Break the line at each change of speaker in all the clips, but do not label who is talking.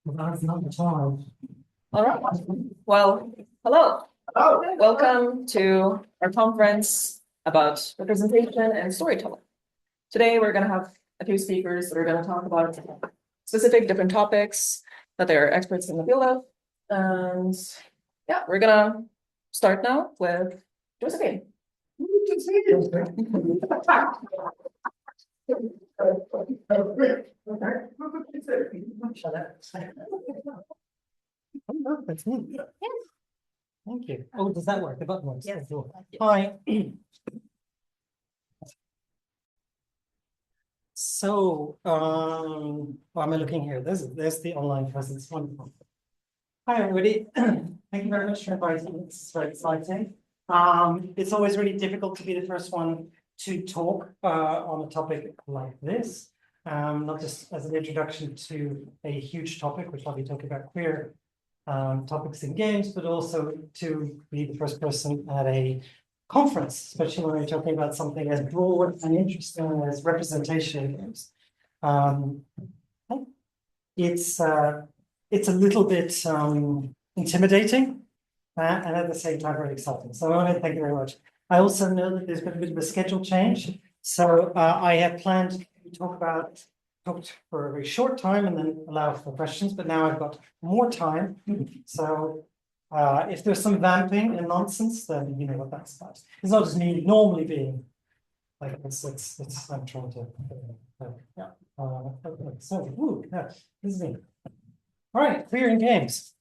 That's not the time.
All right. Well, hello.
Oh,
Welcome to our conference about representation and storytelling. Today, we're going to have a few speakers that are going to talk about specific different topics that they are experts in the field of. And yeah, we're going to start now with Josephine.
good to see you. Oh, that's me. Thank you. Oh, does that work? The button works.
Yes.
Cool. Hi. So, what am I looking here? There's the online presence. Wonderful. Hi, everybody. Thank you very much for inviting me. This is very exciting. It's always really difficult to be the first one to talk on a topic like this. Not just as an introduction to a huge topic, which I'll be talking about queer topics in games, but also to be the first person at a conference, especially when we're talking about something as broad and interesting as representation in games. It's a little bit intimidating and at the same time very exciting. So I want to thank you very much. I also know that there's been a bit of a schedule change. So I had planned to talked for a very short time and then allow for questions, but now I've got more time. So if there's some vamping and nonsense, then you know what that's about. It's not just me normally being like it's I'm trying to yeah. Okay, so yeah, this is me. All right, queer in games.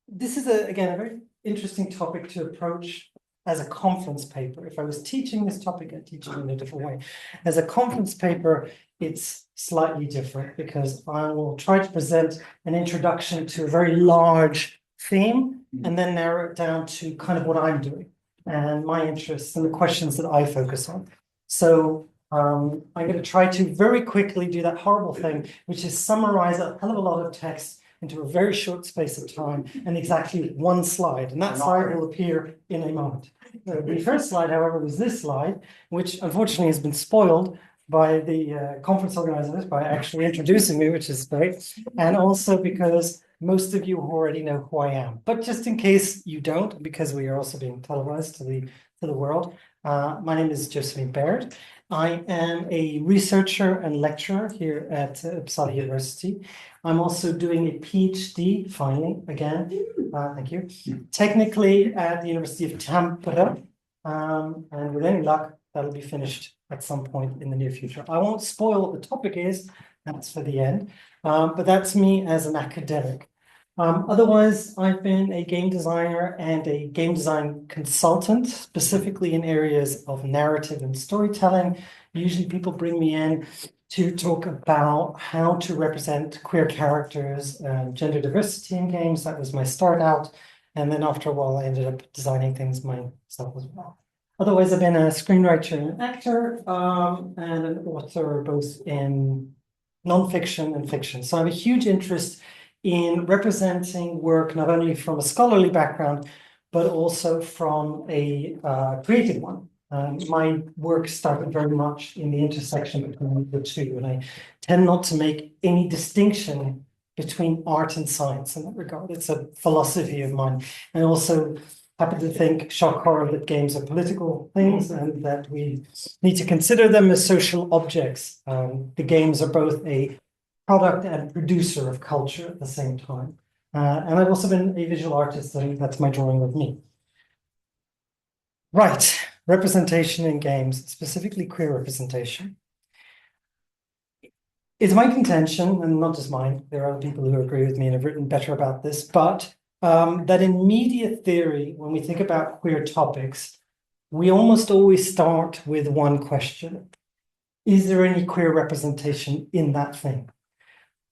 This is again a very interesting topic to approach as a conference paper. If I was teaching this topic, I'd teach it in a different way. As a conference paper, it's slightly different because I will try to present an introduction to a very large theme and then narrow it down to kind of what I'm doing and my interests and the questions that I focus on. So I'm going to try to very quickly do that horrible thing, which is summarize a hell of a lot of text into a very short space of time and exactly one slide. And that slide will appear in a moment. The first slide, however, was this slide, which unfortunately has been spoiled by the conference organizers by actually introducing me, which is great. And also because most of you already know who I am. But just in case you don't, because we are also being televised to the world, my name is Josephine Baird. I am a researcher and lecturer here at Uppsala University. I'm also doing a PhD, finally, again, thank you, technically at the University of Tampere, and with any luck, that'll be finished at some point in the near future. I won't spoil what the topic is, that's for the end, but that's me as an academic. Otherwise, I've been a game designer and a game design consultant, specifically in areas of narrative and storytelling. Usually people bring me in to talk about how to represent queer characters and gender diversity in games. That was my start out. And then after a while, I ended up designing things myself as well. Otherwise, I've been a screenwriter and an actor and an author, both in nonfiction and fiction. So I have a huge interest in representing work not only from a scholarly background, but also from a creative one. My work started very much in the intersection between the two, and I tend not to make any distinction between art and science in that regard. It's a philosophy of mine. And also happen to think, shock horror, that games are political things and that we need to consider them as social objects. The games are both a product and producer of culture at the same time. And I've also been a visual artist, and that's my drawing of me. Right, representation in games, specifically queer representation. It's my contention, and not just mine, there are other people who agree with me and have written better about this, but that in media theory, when we think about queer topics, we almost always start with one question. Is there any queer representation in that thing?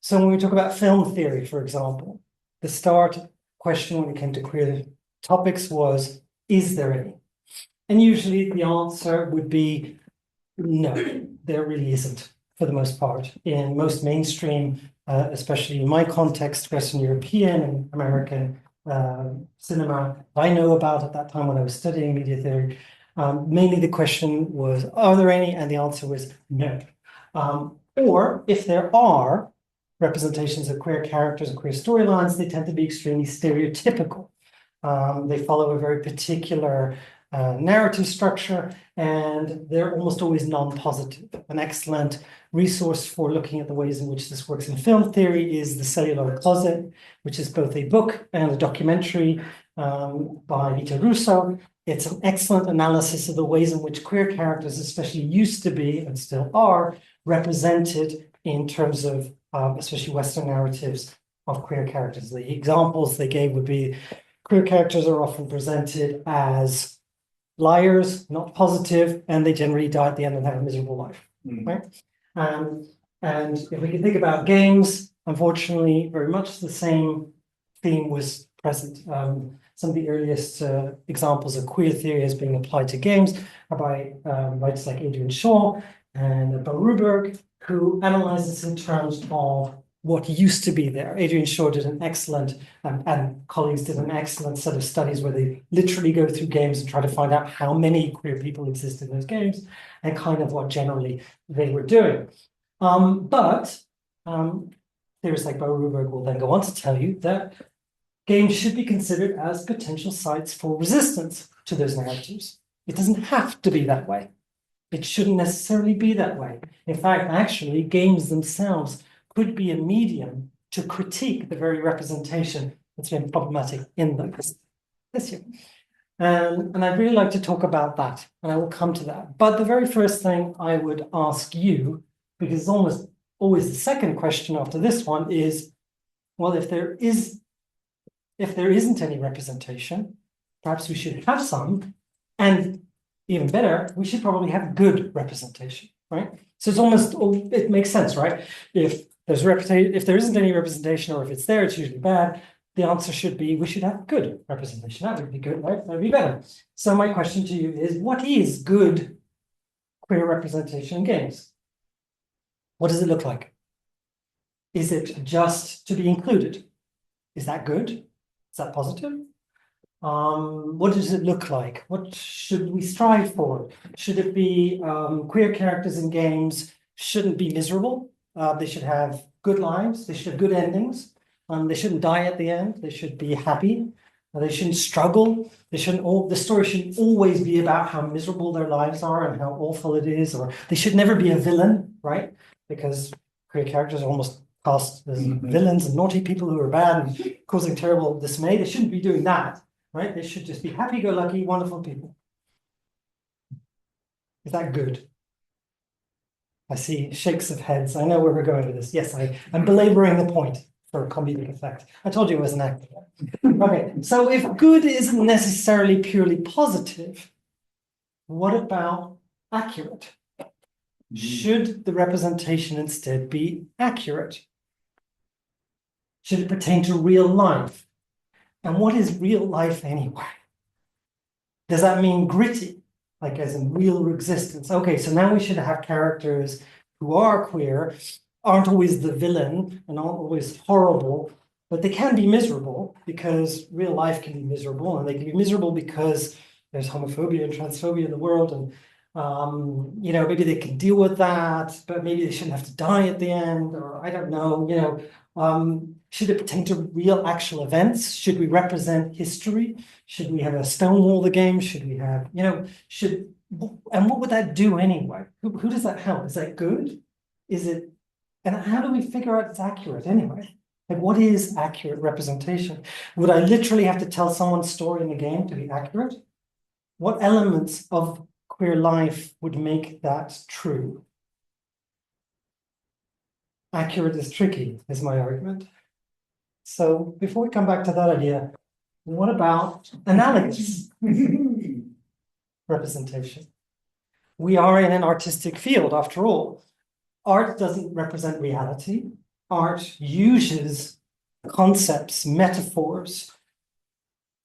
So when we talk about film theory, for example, the start question when it came to queer topics was, is there any? And usually the answer would be, no, there really isn't, for the most part. In most mainstream, especially in my context, Western European and American cinema, I know about at that time when I was studying media theory, mainly the question was, are there any? And the answer was no. Or if there are representations of queer characters and queer storylines, they tend to be extremely stereotypical. They follow a very particular narrative structure, and they're almost always non-positive. An excellent resource for looking at the ways in which this works in film theory is The Cellular Closet, which is both a book and a documentary by Vito Russo. It's an excellent analysis of the ways in which queer characters, especially used to be and still are, represented in terms of especially Western narratives of queer characters. The examples they gave would be queer characters are often presented as liars, not positive, and they generally die at the end and have a miserable life, right? And if we can think about games, unfortunately, very much the same theme was present. Some of the earliest examples of queer theory as being applied to games are by writers like Adrian Shaw and Bo Ruberg, who analyze this in terms of what used to be there. Adrian Shaw did an excellent, and colleagues did an excellent set of studies where they literally go through games and try to find out how many queer people exist in those games and kind of what generally they were doing. But theorists like Bo Ruberg will then go on to tell you that games should be considered as potential sites for resistance to those narratives. It doesn't have to be that way. It shouldn't necessarily be that way. In fact, actually, games themselves could be a medium to critique the very representation that's been problematic in them. This year. And I'd really like to talk about that, and I will come to that. But the very first thing I would ask you, because it's almost always the second question after this one, is, well, if there isn't any representation, perhaps we should have some, and even better, we should probably have good representation, right? So it's almost, it makes sense, right? If there isn't any representation, or if it's there, it's usually bad. The answer should be we should have good representation. That would be good, right? That would be better. So my question to you is, what is good queer representation in games? What does it look like? Is it just to be included? Is that good? Is that positive? What does it look like? What should we strive for? Should it be queer characters in games shouldn't be miserable? They should have good lives. They should have good endings. They shouldn't die at the end. They should be happy. They shouldn't struggle. The story shouldn't always be about how miserable their lives are and how awful it is, or they should never be a villain, right? Because queer characters are almost cast as villains and naughty people who are bad and causing terrible dismay. They shouldn't be doing that, right? They should just be happy-go-lucky, wonderful people. Is that good? I see shakes of heads. I know where we're going with this. Yes, I'm belaboring the point for comedic effect. I told you it was an actor. Okay, so if good isn't necessarily purely positive, what about accurate? Should the representation instead be accurate? Should it pertain to real life? And what is real life anyway? Does that mean gritty, like as in real existence? Okay, so now we should have characters who are queer, aren't always the villain and aren't always horrible, but they can be miserable because real life can be miserable, and they can be miserable because there's homophobia and transphobia in the world, and maybe they can deal with that, but maybe they shouldn't have to die at the end, or I don't know, should it pertain to real actual events? Should we represent history? Should we have a Stonewall the game? Should we have, and what would that do anyway? Who does that help? Is that good? Is it, and how do we figure out it's accurate anyway? Like, what is accurate representation? Would I literally have to tell someone's story in the game to be accurate? What elements of queer life would make that true? Accurate is tricky, is my argument. So before we come back to that idea, what about analogous representation? We are in an artistic field, after all. Art doesn't represent reality. Art uses concepts, metaphors,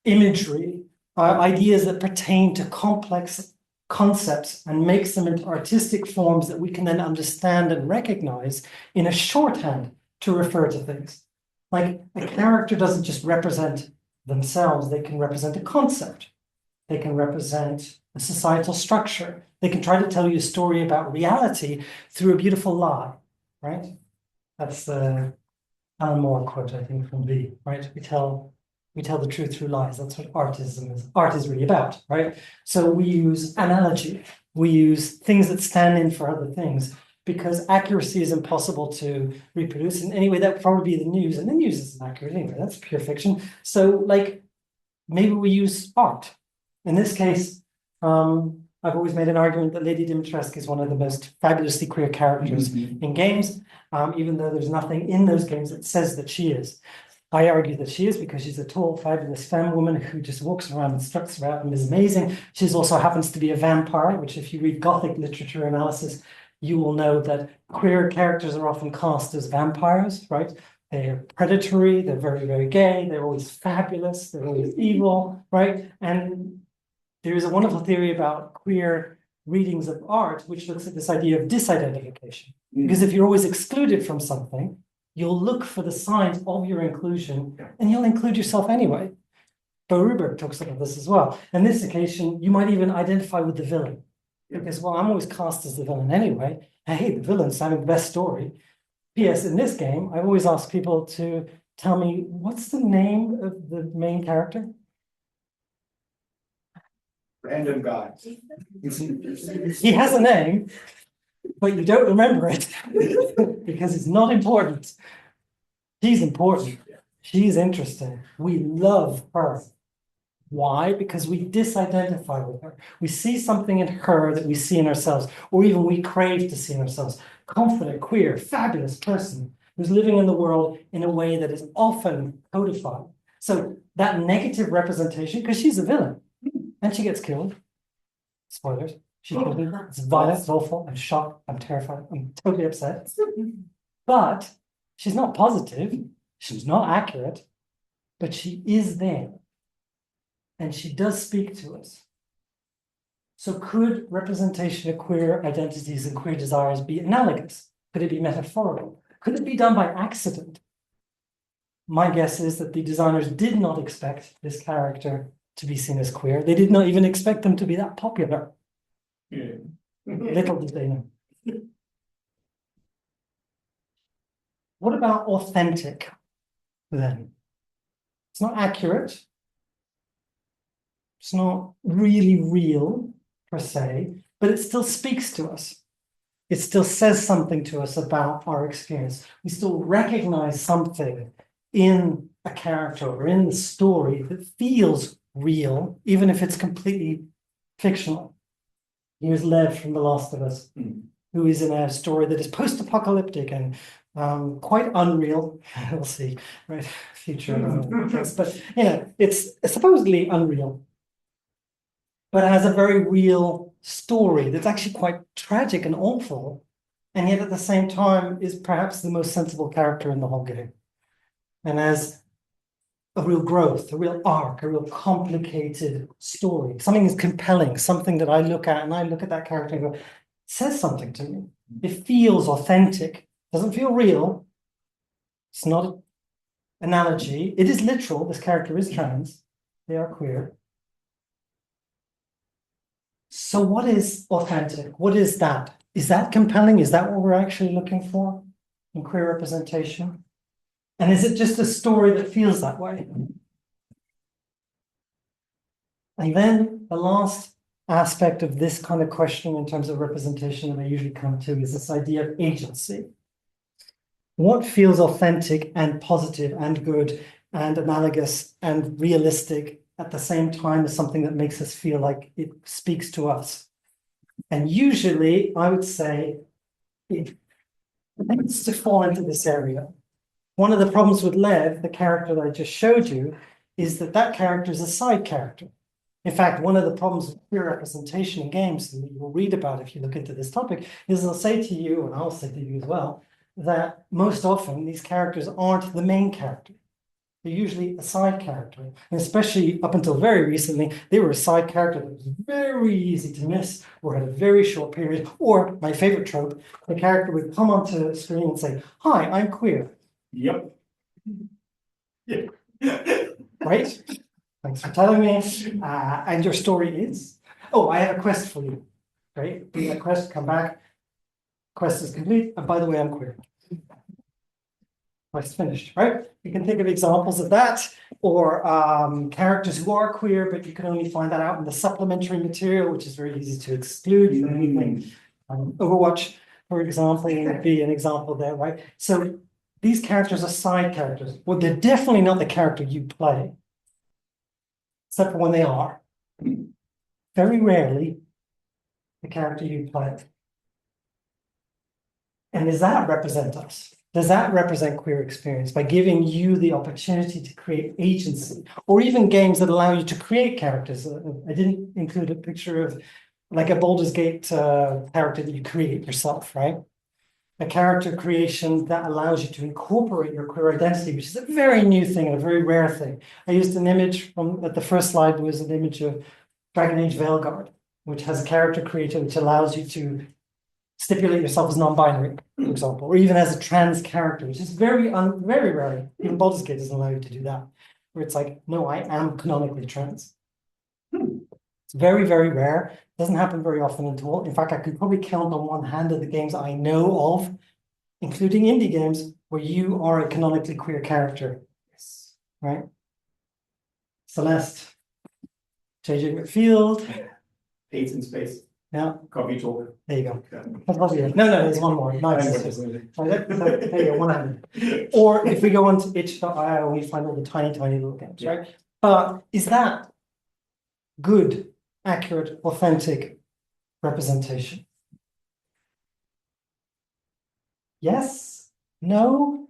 imagery, ideas that pertain to complex concepts and makes them into artistic forms that we can then understand and recognize in a shorthand to refer to things. Like, a character doesn't just represent themselves, they can represent a concept. They can represent a societal structure. They can try to tell you a story about reality through a beautiful lie. right? That's the Alan Moore quote, I think, from V, right? We tell the truth through lies. That's what artism is. Art is really about, right? So we use analogy. We use things that stand in for other things because accuracy is impossible to reproduce. And anyway, that would probably be the news. And the news isn't accurate anyway. That's pure fiction. So like, maybe we use art. In this case, I've always made an argument that Lady Dimitrescu is one of the most fabulously queer characters in games, even though there's nothing in those games that says that she is. I argue that she is because she's a tall, fabulous femme woman who just walks around and struts around and is amazing. She also happens to be a vampire, which if you read Gothic literature analysis, you will know that queer characters are often cast as vampires, right? They're predatory, they're very, very gay, they're always fabulous, they're always evil, right? And there is a wonderful theory about queer readings of art, which looks at this idea of disidentification. Because if you're always excluded from something, you'll look for the signs of your inclusion and you'll include yourself anyway. Bo Ruberg talks about this as well. In this occasion, you might even identify with the villain. Because, well, I'm always cast as the villain anyway. Hey, the villain's having the best story. P.S. In this game, I've always asked people to tell me, what's the name of the main character?
Random guy.
He has a name, but you don't remember it because it's not important. She's important. She's interesting. We love her. Why? Because we disidentify with her. We see something in her that we see in ourselves, or even we crave to see in ourselves. Confident, queer, fabulous person who's living in the world in a way that is often codified. So that negative representation, because she's a villain, and she gets killed. Spoilers. She's killed. It's violent, it's awful. I'm shocked. I'm terrified. I'm totally upset. But she's not positive. She's not accurate. But she is there. And she does speak to us. So could representation of queer identities and queer desires be analogous? Could it be metaphorical? Could it be done by accident? My guess is that the designers did not expect this character to be seen as queer. They did not even expect them to be that popular.
Yeah.
Little did they know. What about authentic then? It's not accurate. It's not really real per se, but it still speaks to us. It still says something to us about our experience. We still recognize something in a character or in the story that feels real, even if it's completely fictional. Here's Lev from The Last of Us, who is in a story that is post-apocalyptic and quite unreal. We'll see, right? Future, but you know, it's supposedly unreal, but it has a very real story that's actually quite tragic and awful, and yet at the same time is perhaps the most sensible character in the whole game, and has a real growth, a real arc, a real complicated story. Something is compelling, something that I look at and I look at that character and go, it says something to me. It feels authentic, doesn't feel real. It's not an analogy. It is literal. This character is trans. They are queer. So what is authentic? What is that? Is that compelling? Is that what we're actually looking for in queer representation? And is it just a story that feels that way? And then the last aspect of this kind of question in terms of representation that I usually come to is this idea of agency. What feels authentic and positive and good and analogous and realistic at the same time as something that makes us feel like it speaks to us? And usually I would say it tends to fall into this area. One of the problems with Lev, the character that I just showed you, is that that character is a side character. In fact, one of the problems with queer representation in games, and you'll read about if you look into this topic, is they'll say to you, and I'll say to you as well, that most often these characters aren't the main character. They're usually a side character. And especially up until very recently, they were a side character that was very easy to miss or had a very short period. Or my favorite trope, the character would come onto the screen and say, "Hi, I'm queer."
Yep. Yeah.
Right? Thanks for telling me. And your story is? Oh, I have a quest for you. Right? Do that quest, come back. Quest is complete. And by the way, I'm queer. Quest finished, right? You can think of examples of that, or characters who are queer, but you can only find that out in the supplementary material, which is very easy to exclude from anything. Overwatch, for example, would be an example there, right? So these characters are side characters. Well, they're definitely not the character you play, except for when they are. Very rarely the character you play. And does that represent us? Does that represent queer experience by giving you the opportunity to create agency, or even games that allow you to create characters? I didn't include a picture of like a Baldur's Gate character that you create yourself, right? A character creation that allows you to incorporate your queer identity, which is a very new thing and a very rare thing. I used an image from the first slide was an image of Dragon Age Veilguard, which has a character creator which allows you to stipulate yourself as non-binary, for example, or even as a trans character, which is very rare. Even Baldur's Gate doesn't allow you to do that, where it's like, no, I am canonically trans. It's very, very rare. Doesn't happen very often at all. In fact, I could probably count on one hand of the games I know of, including indie games, where you are a canonically queer character. Yes. Right? Celeste, JJ McField.
Eight in space.
Yeah.
Coffee talker.
There you go.
Yeah.
No, there's one more. Nice. There you go, 100. Or if we go on to itch.io, we find all the tiny little games, right? Is that good, accurate, authentic representation? Yes? No?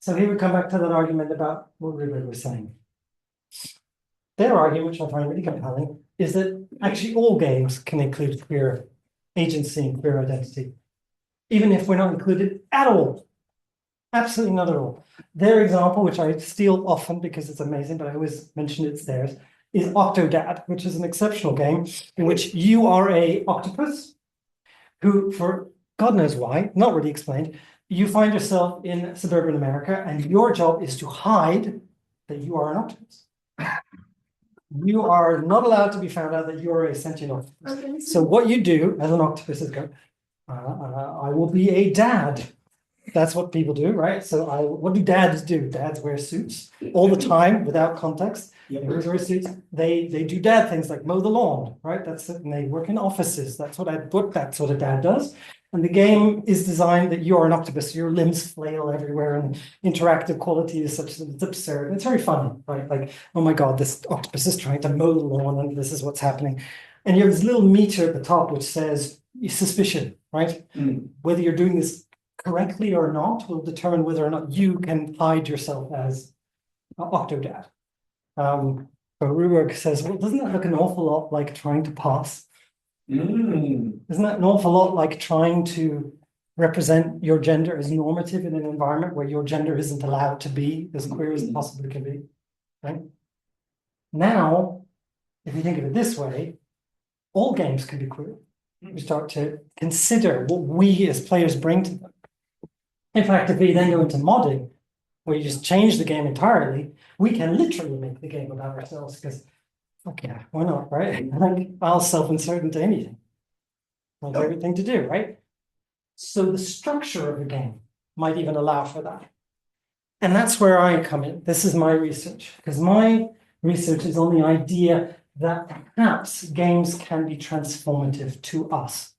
So here we come back to that argument about what Ruben was saying. Their argument, which I find really compelling, is that actually all games can include queer agency and queer identity, even if we're not included at all. Absolutely not at all. Their example, which I steal often because it's amazing, but I always mention it's theirs, is Octodad, which is an exceptional game in which you are a octopus who, for God knows why, not really explained, you find yourself in suburban America and your job is to hide that you are an octopus. You are not allowed to be found out that you're a sentient octopus. Okay. So what you do as an octopus is go, I will be a dad. That's what people do, right? So what do dads do? Dads wear suits all the time without context. Yep. They wear suits. They do dad things like mow the lawn, right? That's it. And they work in offices. That's what that sort of dad does. And the game is designed that you're an octopus, your limbs flail everywhere, and interactive quality is such that it's absurd. It's very funny, right? Like, oh my God, this octopus is trying to mow the lawn, and this is what's happening. And you have this little meter at the top which says suspicion, right? Whether you're doing this correctly or not will determine whether or not you can hide yourself as Octodad. But Ruberg says, well, doesn't that look an awful lot like trying to pass? Isn't that an awful lot like trying to represent your gender as normative in an environment where your gender isn't allowed to be as queer as it possibly can be, right? Now, if you think of it this way, all games can be queer. We start to consider what we as players bring to them. In fact, if we then go into modding, where you just change the game entirely, we can literally make the game about ourselves because, okay, why not, right? Like, I'll self-insert into anything. My favorite thing to do, right? So the structure of the game might even allow for that. And that's where I come in. This is my research, because my research is on the idea that perhaps games can be transformative to us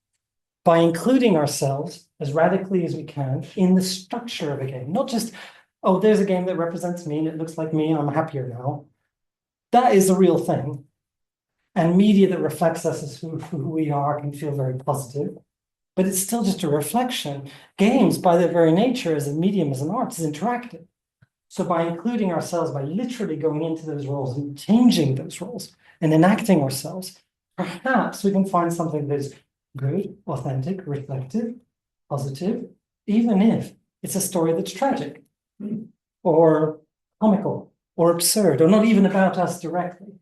by including ourselves as radically as we can in the structure of a game. Not just, oh, there's a game that represents me and it looks like me and I'm happier now. That is a real thing. And media that reflects us as who we are can feel very positive. But it's still just a reflection. Games, by their very nature as a medium, as an art, is interactive. So by including ourselves, by literally going into those roles and changing those roles and enacting ourselves, perhaps we can find something that is good, authentic, reflective, positive, even if it's a story that's tragic or comical or absurd or not even about us directly,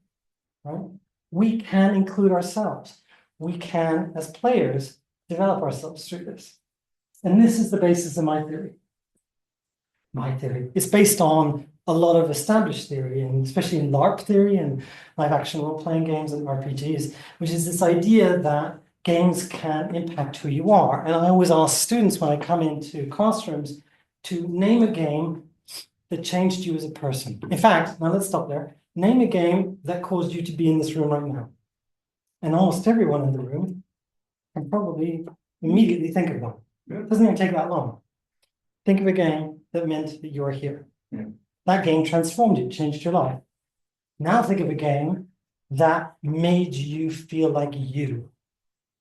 right? We can include ourselves. We can, as players, develop ourselves through this. And this is the basis of my theory. My theory. It's based on a lot of established theory, and especially in LARP theory and live action role-playing games and RPGs, which is this idea that games can impact who you are. And I always ask students when I come into classrooms to name a game that changed you as a person. In fact, now let's stop there. Name a game that caused you to be in this room right now. And almost everyone in the room can probably immediately think of one. It doesn't even take that long. Think of a game that meant that you are here.
Yeah.
That game transformed you, changed your life. Now think of a game that made you feel like you,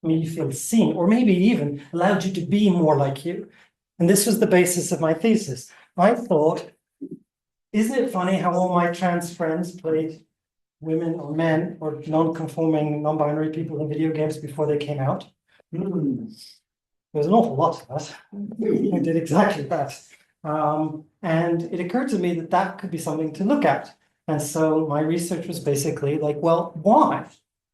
made you feel seen, or maybe even allowed you to be more like you. And this was the basis of my thesis. I thought, isn't it funny how all my trans friends played women or men or non-conforming, non-binary people in video games before they came out? There's an awful lot of that. I did exactly that. And it occurred to me that that could be something to look at. And so my research was basically like, well, why?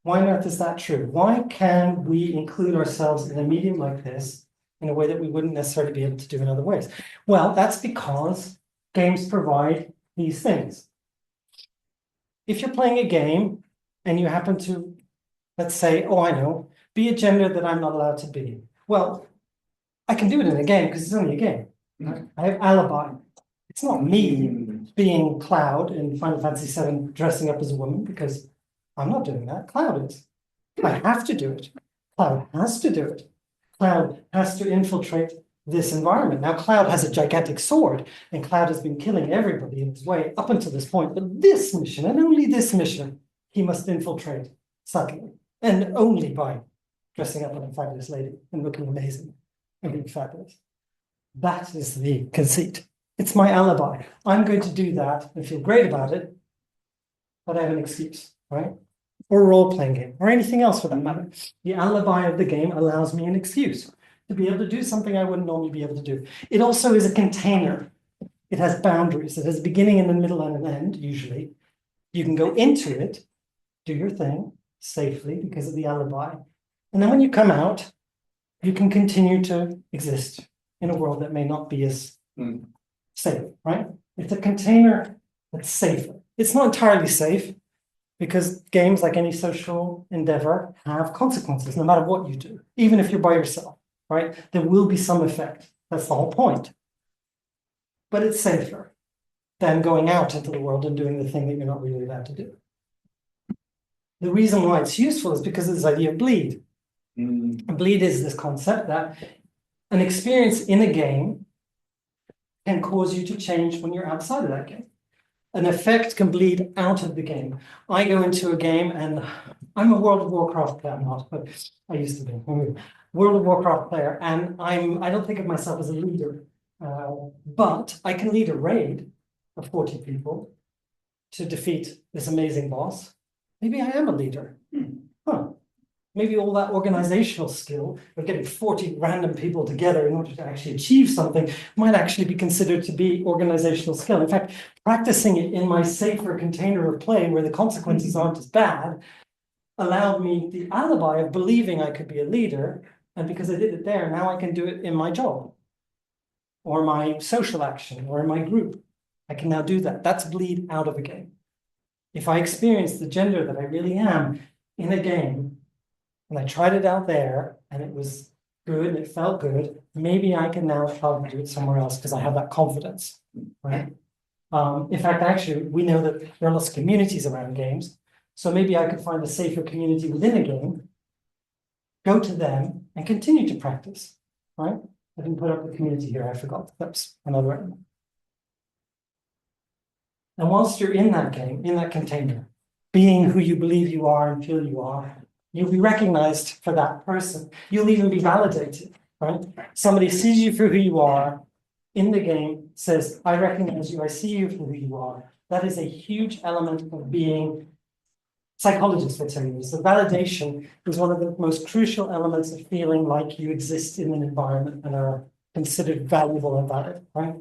Why on earth is that true? Why can we include ourselves in a medium like this in a way that we wouldn't necessarily be able to do in other ways? Well, that's because games provide these things. If you're playing a game and you happen to, let's say, oh, I know, be a gender that I'm not allowed to be. Well, I can do it in a game because it's only a game. Right? I have alibi. It's not me being Cloud in Final Fantasy VII dressing up as a woman because I'm not doing that. Cloud is. I have to do it. Cloud has to do it. Cloud has to infiltrate this environment. Now, Cloud has a gigantic sword, and Cloud has been killing everybody in his way up until this point. But this mission, and only this mission, he must infiltrate subtly, and only by dressing up like a fabulous lady and looking amazing and being fabulous. That is the conceit. It's my alibi. I'm going to do that and feel great about it, but I have an excuse, right? Or a role-playing game, or anything else for that matter. The alibi of the game allows me an excuse to be able to do something I wouldn't normally be able to do. It also is a container. It has boundaries. It has a beginning and a middle and an end, usually. You can go into it, do your thing safely because of the alibi. And then when you come out, you can continue to exist in a world that may not be as safe, right? It's a container that's safer. It's not entirely safe because games, like any social endeavor, have consequences no matter what you do, even if you're by yourself, right? There will be some effect. That's the whole point. But it's safer than going out into the world and doing the thing that you're not really allowed to do. The reason why it's useful is because of this idea of bleed. Bleed is this concept that an experience in a game can cause you to change when you're outside of that game. An effect can bleed out of the game. I go into a game and I'm a World of Warcraft player, I'm not, but I used to be. World of Warcraft player, and I don't think of myself as a leader, but I can lead a raid of 40 people to defeat this amazing boss. Maybe I am a leader. Maybe all that organizational skill of getting 40 random people together in order to actually achieve something might actually be considered to be organizational skill. In fact, practicing it in my safer container of play where the consequences aren't as bad allowed me the alibi of believing I could be a leader. And because I did it there, now I can do it in my job or my social action or in my group. I can now do that. That's bleed out of a game. If I experience the gender that I really am in a game, and I tried it out there and it was good and it felt good, maybe I can now try to do it somewhere else because I have that confidence, right? In fact, actually, we know that there are lots of communities around games. So maybe I could find a safer community within a game, go to them and continue to practice, right? I didn't put up the community here, I forgot. That's another element. And whilst you're in that game, in that container, being who you believe you are and feel you are, you'll be recognized for that person. You'll even be validated, right? Somebody sees you for who you are in the game, says, I recognize you, I see you for who you are. That is a huge element of being, psychologists would tell you this. The validation is one of the most crucial elements of feeling like you exist in an environment and are considered valuable and valid, right?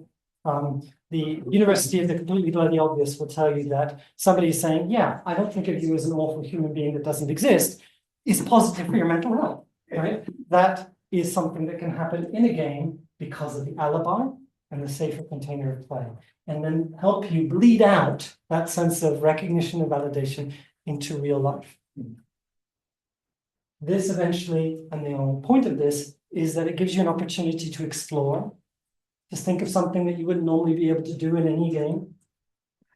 The University of the Completely Bloody Obvious will tell you that somebody is saying, yeah, I don't think of you as an awful human being that doesn't exist, is positive for your mental health, right? That is something that can happen in a game because of the alibi and the safer container of play, and then help you bleed out that sense of recognition and validation into real life. This eventually, and the whole point of this is that it gives you an opportunity to explore. Just think of something that you wouldn't normally be able to do in any game.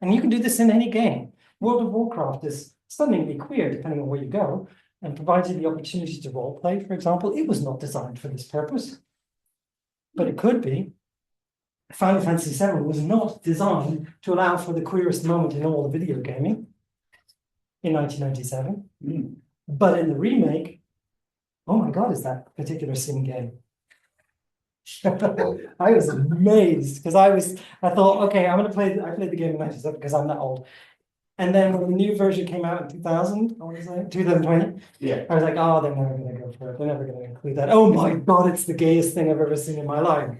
And you can do this in any game. World of Warcraft is stunningly queer, depending on where you go, and provides you the opportunity to role play, for example. It was not designed for this purpose, but it could be. Final Fantasy VII was not designed to allow for the queerest moment in all of video gaming in 1997. But in the remake, oh my God, is that particular scene gay? I was amazed because I thought, okay, I played the game in 97 because I'm that old. And then when the new version came out in 2000, I want to say 2020,
Yeah.
I was like, oh, they're never going to go for it. They're never going to include that. Oh my God, it's the gayest thing I've ever seen in my life.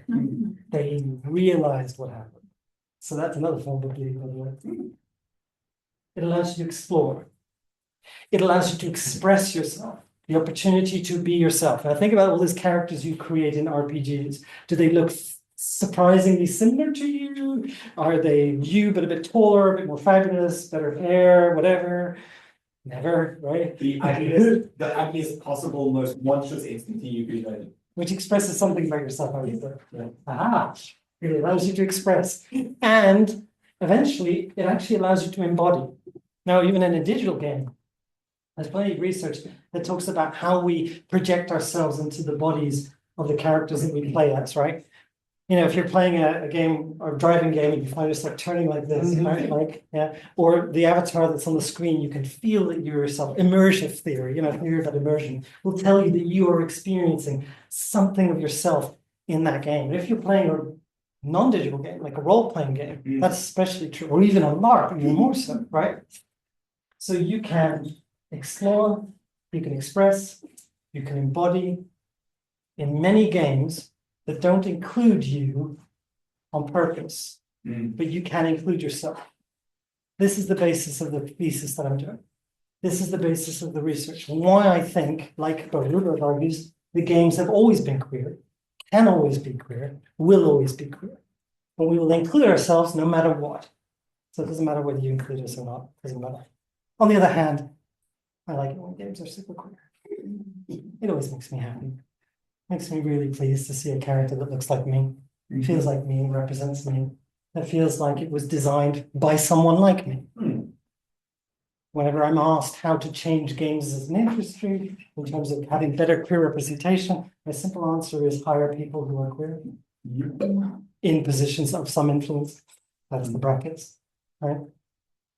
They realized what happened. So that's another form of gay, by the way. It allows you to explore. It allows you to express yourself, the opportunity to be yourself. Now think about all these characters you create in RPGs. Do they look surprisingly similar to you? Are they you, but a bit taller, a bit more fabulous, better hair, whatever? Never, right?
The ugliest possible, most monstrous entity you could imagine.
Which expresses something about yourself, obviously. Yeah. It allows you to express. And eventually, it actually allows you to embody. Now, even in a digital game, there's plenty of research that talks about how we project ourselves into the bodies of the characters that we play as, right? You know, if you're playing a game or a driving game and you find yourself turning like this, right? Like, yeah, or the avatar that's on the screen, you can feel that you're yourself. Immersive theory, theory about immersion will tell you that you are experiencing something of yourself in that game. And if you're playing a non-digital game, like a role-playing game, that's especially true, or even a LARP, even more so, right? So you can explore, you can express, you can embody in many games that don't include you on purpose, but you can include yourself. This is the basis of the thesis that I'm doing. This is the basis of the research. Why I think, like Baruch argues, the games have always been queer, can always be queer, will always be queer. But we will include ourselves no matter what. So it doesn't matter whether you include us or not, it doesn't matter. On the other hand, I like it when games are super queer. It always makes me happy. Makes me really pleased to see a character that looks like me, feels like me, represents me. That feels like it was designed by someone like me. Whenever I'm asked how to change games as an industry, in terms of having better queer representation, my simple answer is hire people who are queer in positions of some influence. That's the brackets, right?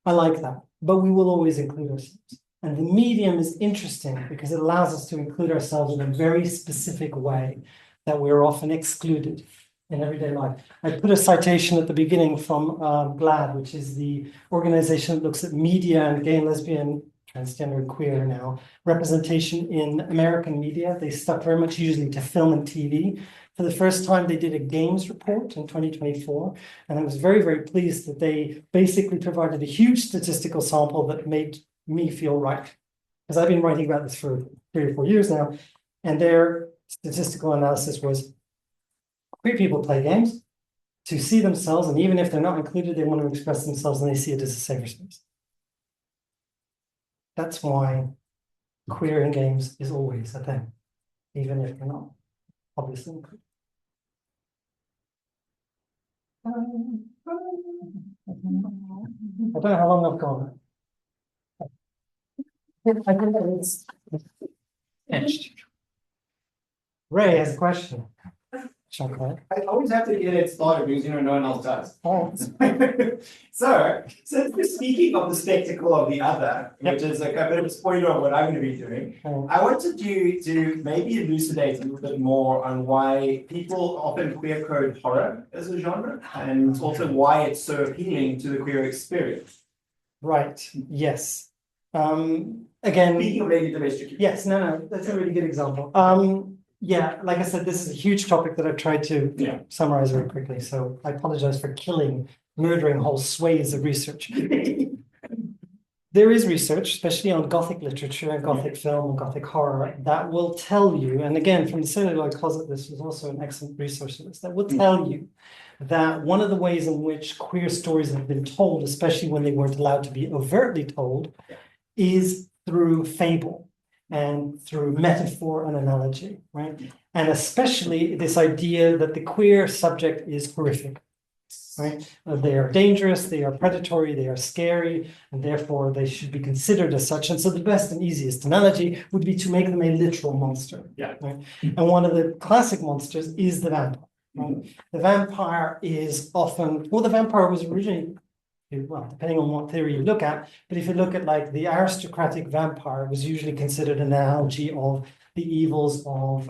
I like that, but we will always include ourselves. And the medium is interesting because it allows us to include ourselves in a very specific way that we're often excluded in everyday life. I put a citation at the beginning from GLAAD, which is the organization that looks at media and gay and lesbian, transgender and queer now, representation in American media. They stuck very much usually to film and TV. For the first time, they did a games report in 2024, and I was very, very pleased that they basically provided a huge statistical sample that made me feel right, because I've been writing about this for 3 or 4 years now, and their statistical analysis was queer people play games to see themselves, and even if they're not included, they want to express themselves and they see it as a safer space. That's why queer in games is always a thing, even if they're not obviously included. I don't know how long I've gone. I think that is finished. Ray has a question. Chocolate.
I always have to get it started because no one else does.
Oh.
So since we're speaking of the spectacle of the other, which is like a bit of a spoiler of what I'm going to be doing, I wanted you to maybe elucidate a little bit more on why people often queer code horror as a genre, and also why it's so appealing to the queer experience.
Right. Yes. Again.
Speaking of maybe domestic.
Yes. No. That's a really good example. Yeah, like I said, this is a huge topic that I've tried to summarize very quickly. So I apologize for murdering whole swathes of research. There is research, especially on Gothic literature, Gothic film, and Gothic horror, that will tell you, and again, from the Celluloid Closet, this is also an excellent resource for this, that will tell you that one of the ways in which queer stories have been told, especially when they weren't allowed to be overtly told, is through fable. and through metaphor and analogy, right? And especially this idea that the queer subject is horrific, right? They are dangerous, they are predatory, they are scary, and therefore they should be considered as such. And so the best and easiest analogy would be to make them a literal monster.
Yeah.
Right? And one of the classic monsters is the vampire. Right? The vampire is often, well, the vampire was originally, well, depending on what theory you look at, but if you look at like the aristocratic vampire, it was usually considered an analogy of the evils of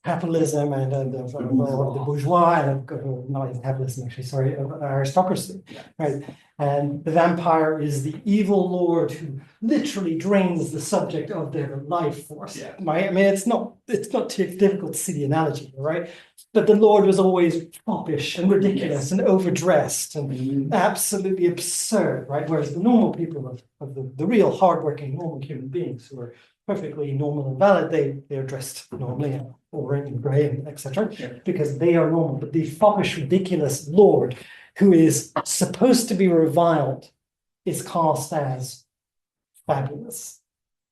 capitalism and of the bourgeois and not even capitalism actually, sorry, of aristocracy, right? And the vampire is the evil lord who literally drains the subject of their life force.
Yeah.
Right? I mean, it's not too difficult to see the analogy, right? But the Lord was always foppish and ridiculous and overdressed and absolutely absurd, right? Whereas the normal people of the real hardworking normal human beings who are perfectly normal and valid, they're dressed normally, orange and grey and etc. Because they are normal. But the foppish, ridiculous Lord who is supposed to be reviled is cast as fabulous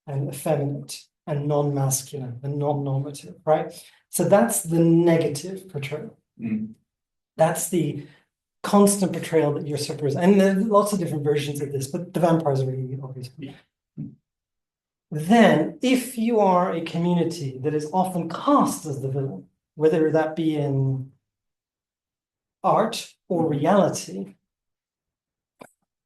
and effeminate and non-masculine and non-normative, right? So that's the negative portrayal. That's the constant portrayal that usurpers, and there's lots of different versions of this, but the vampires are really obvious. Then, if you are a community that is often cast as the villain, whether that be in art or reality,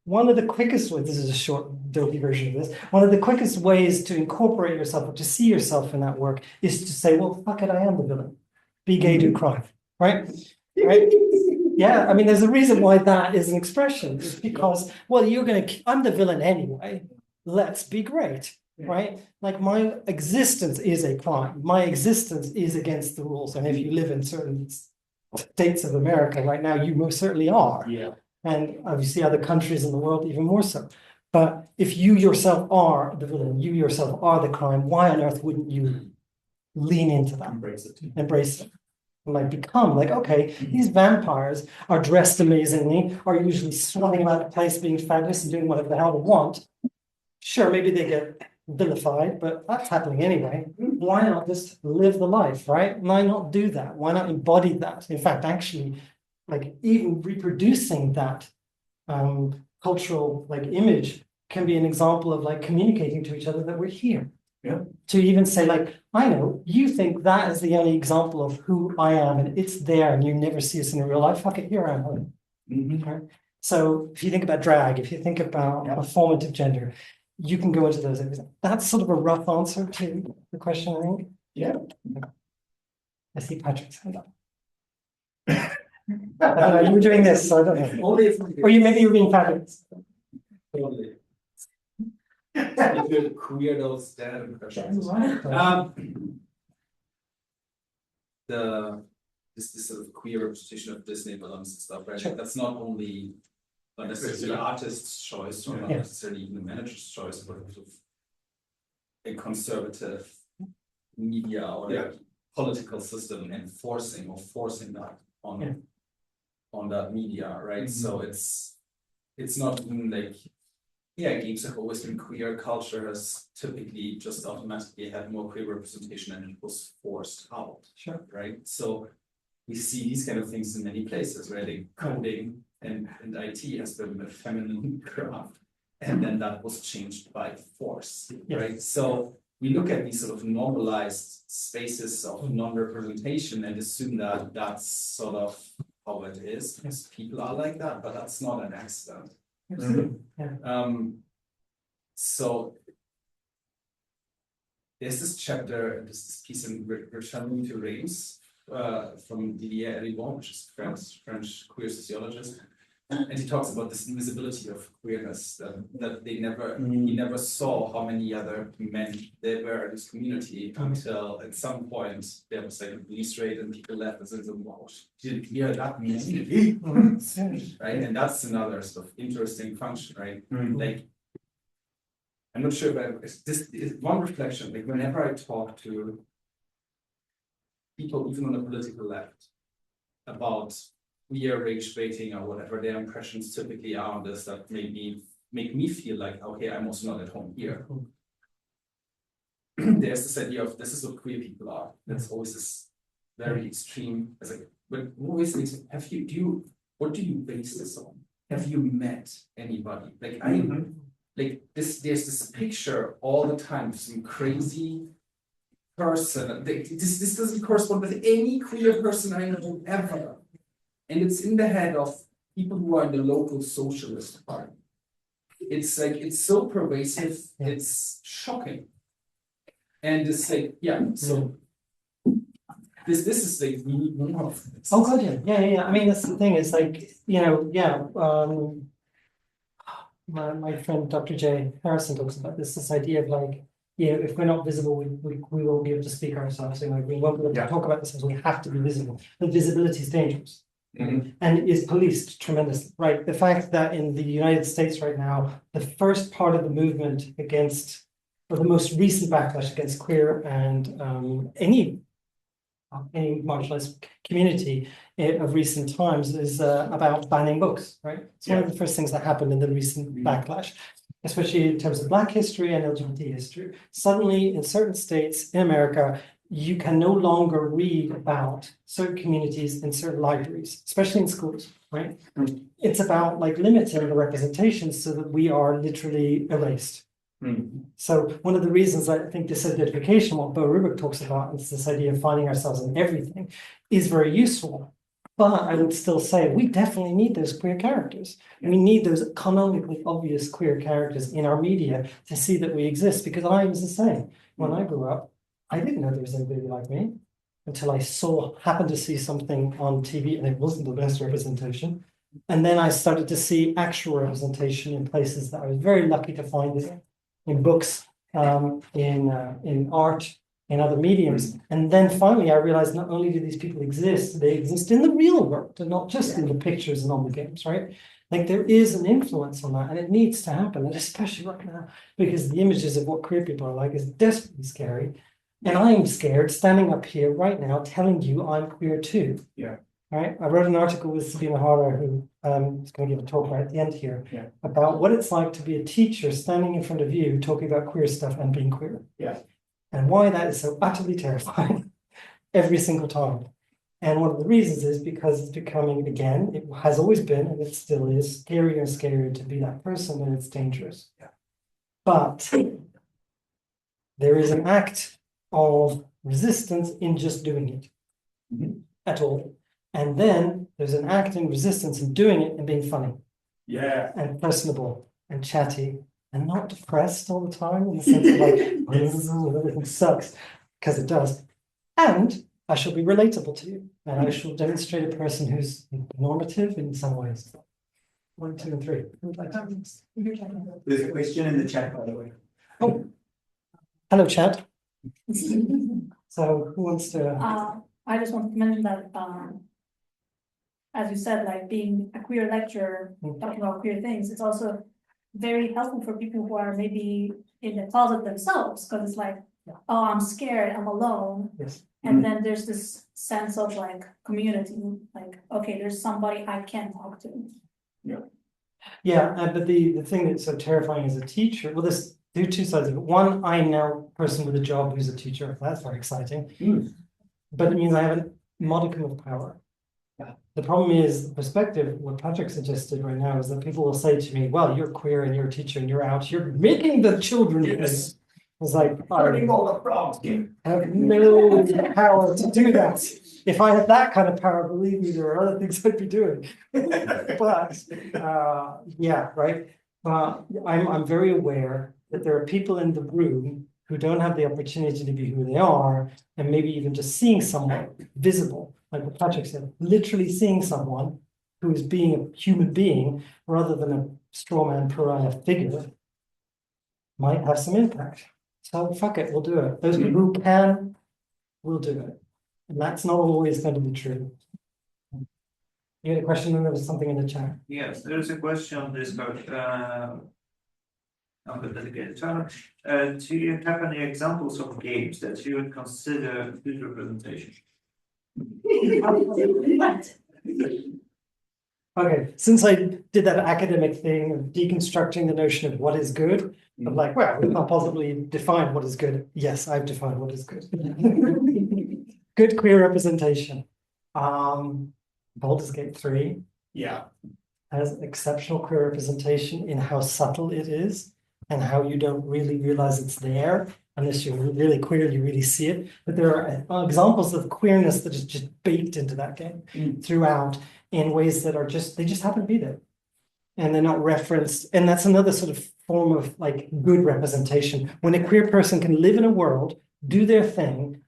one of the quickest ways, this is a short, dopey version of this, one of the quickest ways to incorporate yourself or to see yourself in that work is to say, well, fuck it, I am the villain. Be gay, do crime, right? Right? Yeah, I mean, there's a reason why that is an expression. It's because, well, I'm the villain anyway. Let's be great, right? Like my existence is a crime. My existence is against the rules. And if you live in certain states of America right now, you most certainly are.
Yeah.
And obviously other countries in the world even more so. But if you yourself are the villain, you yourself are the crime, why on earth wouldn't you lean into that? Embrace it. And like become like, okay, these vampires are dressed amazingly, are usually swanning about the place being fabulous and doing whatever the hell they want. Sure, maybe they get vilified, but that's happening anyway. Why not just live the life, right? Why not do that? Why not embody that? In fact, actually, like even reproducing that cultural like image can be an example of like communicating to each other that we're here.
Yeah.
To even say like, I know you think that is the only example of who I am and it's there and you never see us in real life. Fuck it, here I am. Right? So if you think about drag, if you think about performative gender, you can go into those areas. That's sort of a rough answer to the question, I think.
Yeah.
I see Patrick's hand up. I don't know, you were doing this, so I don't know. Or maybe you were being fabulous.
Totally. If you're queer, those stand questions. This sort of queer representation of Disney balloons and stuff, right?
Sure.
That's not only not necessarily the artist's choice or not necessarily even the manager's choice, but sort of a conservative media or a political system enforcing or forcing that on that media, right? So it's not even like games have always been queer. Culture has typically just automatically had more queer representation and it was forced out.
Sure.
Right. So we see these kind of things in many places, right? Like coding and IT has been a feminine craft. And then that was changed by force. Right. So we look at these sort of normalized spaces of non-representation and assume that that's sort of how it is. Yes, people are like that, but that's not an accident. So there's this chapter, this piece in Returning to Reims from Didier Eribon, which is French queer sociologist, and he talks about this invisibility of queerness that he never saw how many other men there were in this community until at some point there was like a police raid and people left and said, wow, didn't hear that mean right? And that's another sort of interesting function, right? Like I'm not sure if this is one reflection, like whenever I talk to people, even on the political left, about queer rage baiting or whatever their impressions typically are on this, that make me feel like, okay, I'm also not at home here. there's this idea of this is what queer people are. That's always this very extreme. It's like, but always thinks, what do you base this on? Have you met anybody? Like like this, there's this picture all the time of some crazy person. This doesn't correspond with any queer person I know ever. And it's in the head of people who are in the local socialist party. It's like, it's so pervasive, it's shocking. And it's like, so this is like, we need more of this.
Oh god, yeah. I mean, that's the thing, it's like, my friend Dr. J. Harrison talks about this idea of like, if we're not visible, we won't be able to speak ourselves. So like, we won't be able to talk about this, we have to be visible. The visibility is dangerous. And is policed tremendously, right? The fact that in the United States right now, the first part of the movement against, or the most recent backlash against queer and any marginalized community of recent times is about banning books, right? It's one of the first things that happened in the recent backlash, especially in terms of Black history and LGBT history. Suddenly, in certain states in America, you can no longer read about certain communities in certain libraries, especially in schools, right? It's about like limiting the representation so that we are literally erased. So one of the reasons I think disidentification, what Bo Rubick talks about, is this idea of finding ourselves in everything, is very useful. But I would still say we definitely need those queer characters. We need those canonically obvious queer characters in our media to see that we exist, because I was the same. When I grew up, I didn't know there was anybody like me until I happened to see something on TV and it wasn't the best representation. And then I started to see actual representation in places that I was very lucky to find it in books, in art, in other mediums. And then finally I realized not only do these people exist, they exist in the real world and not just in the pictures and on the games, right? Like there is an influence on that and it needs to happen, and especially right now, because the images of what queer people are like is desperately scary. And I'm scared standing up here right now telling you I'm queer too. Right. I wrote an article with Sabina Hara, who is going to give a talk right at the end here, about what it's like to be a teacher standing in front of you talking about queer stuff and being queer. And why that is so utterly terrifying every single time. And one of the reasons is because it's becoming, again, it has always been, and it still is, scarier and scarier to be that person, and it's dangerous. But there is an act of resistance in just doing it at all. And then there's an act in resistance in doing it and being funny. And personable and chatty and not depressed all the time in the sense of like, everything sucks, because it does. And I shall be relatable to you, and I shall demonstrate a person who's normative in some ways. 1, 2, and 3. Who would like to?
There's a question in the chat, by the way.
Oh, hello, chat. So who wants to?
I just want to mention that, as you said, like being a queer lecturer, talking about queer things, it's also very helpful for people who are maybe in the closet themselves, because it's like, oh, I'm scared, I'm alone. And then there's this sense of like community, like, okay, there's somebody I can talk to.
But the thing that's so terrifying as a teacher, well, there's two sides of it. One, I'm now a person with a job who's a teacher. That's very exciting. But it means I have a modicum of power. The problem is the perspective, what Patrick suggested right now, is that people will say to me, well, you're queer and you're a teacher and you're out, you're making the children. It's like, I have no power to do that. If I had that kind of power, believe me, there are other things I'd be doing. But right. I'm very aware that there are people in the room who don't have the opportunity to be who they are, and maybe even just seeing someone visible, like what Patrick said, literally seeing someone who is being a human being rather than a straw man pariah figure might have some impact. So fuck it, we'll do it. Those people who can, will do it. And that's not always going to be true. You had a question, and there was something in the chat.
Yes, there is a question on this about on the dedicated channel. Do you have any examples of games that you would consider good representation?
Okay, since I did that academic thing of deconstructing the notion of what is good, I'm like, well, we can't possibly define what is good. Yes, I've defined what is good. Good queer representation. Baldur's Gate 3
Yeah.
has exceptional queer representation in how subtle it is and how you don't really realize it's there unless you're really queer, you really see it. But there are examples of queerness that is just baked into that game throughout in ways that are just, they just happen to be there. And they're not referenced. And that's another sort of form of like good representation. When a queer person can live in a world, do their thing,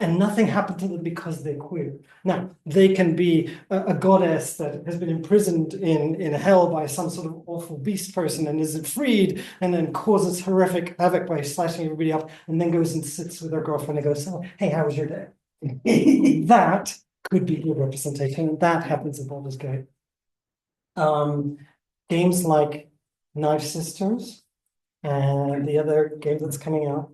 and nothing happened to them because they're queer. Now, they can be a goddess that has been imprisoned in hell by some sort of awful beast person and isn't freed, and then causes horrific havoc by slashing everybody up, and then goes and sits with her girlfriend and goes, oh, hey, how was your day? That could be good representation, and that happens in Baldur's Gate. Games like Knife Sisters and the other game that's coming out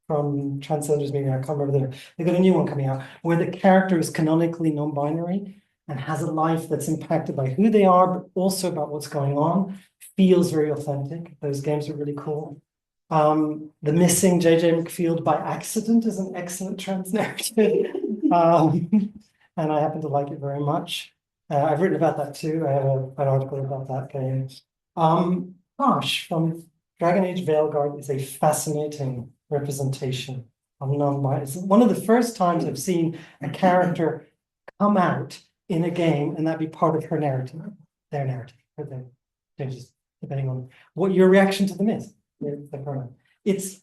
from Transcenders Media, I can't remember they've got a new one coming out where the character is canonically non-binary and has a life that's impacted by who they are, but also about what's going on. Feels very authentic. Those games are really cool. The Missing J.J. McField by Accident is an excellent trans narrative. And I happen to like it very much. I've written about that too. I have an article about that game. Gosh, from Dragon Age Veilguard is a fascinating representation of non-binary. It's one of the first times I've seen a character come out in a game and that be part of her narrative, their narrative, their changes, depending on what your reaction to them is. It's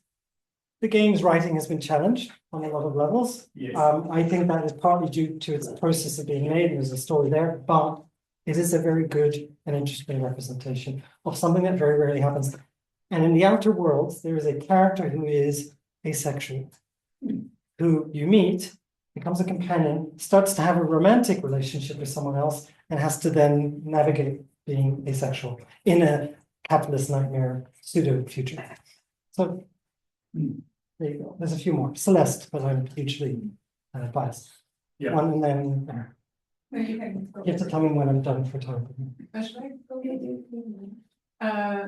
the game's writing has been challenged on a lot of levels.
Yes.
I think that is partly due to its process of being made. There's a story there, but it is a very good and interesting representation of something that very rarely happens. And in the Outer Worlds, there is a character who is asexual, who you meet, becomes a companion, starts to have a romantic relationship with someone else, and has to then navigate being asexual in a capitalist nightmare pseudo future. So there you go. There's a few more. Celeste, but I'm hugely biased.
Yeah.
One and then you have to tell me when I'm done for time.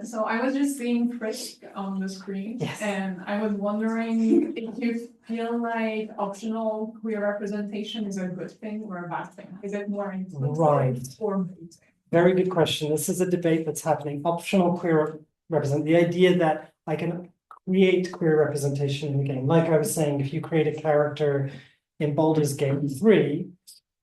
So I was just seeing Frisk on the screen,
Yes.
and I was wondering if you feel like optional queer representation is a good thing or a bad thing. Is it more inclusive
Right.
or muting?
Very good question. This is a debate that's happening. Optional queer represent the idea that I can create queer representation in the game. Like I was saying, if you create a character in Baldur's Gate 3,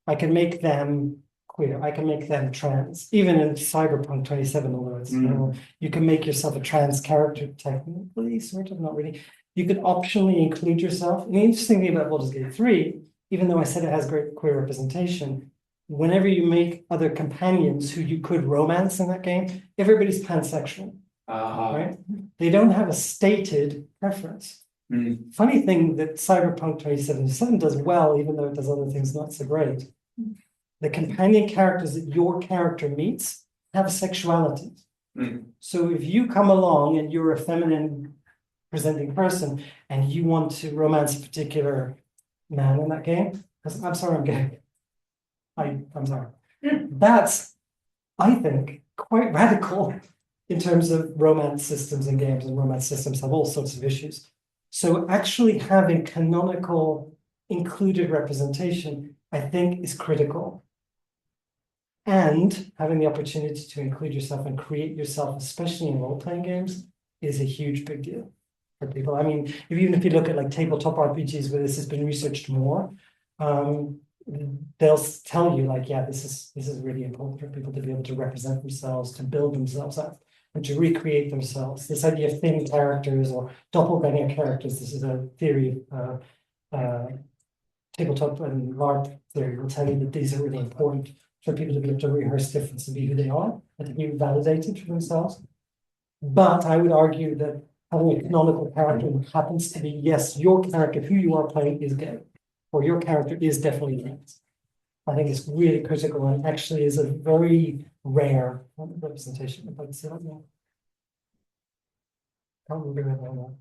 I can make them queer. I can make them trans. Even in Cyberpunk 27, although it's you can make yourself a trans character technically, sort of, not really. You could optionally include yourself. And the interesting thing about Baldur's Gate 3, even though I said it has great queer representation, whenever you make other companions who you could romance in that game, everybody's pansexual, right? They don't have a stated preference. Funny thing that Cyberpunk 2077 does well, even though it does other things not so great. The companion characters that your character meets have sexuality. So if you come along and you're a feminine presenting person and you want to romance a particular man in that game, because I'm sorry, I'm gay. I'm sorry. That's, I think, quite radical in terms of romance systems in games, and romance systems have all sorts of issues. So actually having canonical included representation, I think, is critical. And having the opportunity to include yourself and create yourself, especially in role-playing games, is a huge big deal for people. I mean, even if you look at like tabletop RPGs where this has been researched more, they'll tell you like, yeah, this is really important for people to be able to represent themselves, to build themselves up, and to recreate themselves. This idea of thin characters or doppelganger characters, this is a theory of tabletop and LARP theory will tell you that these are really important for people to be able to rehearse difference and be who they are and to be validated for themselves. But I would argue that having a canonical character happens to be, yes, your character, who you are playing is gay, or your character is definitely trans. I think it's really critical and actually is a very rare representation. If I can say that now. Can't remember that.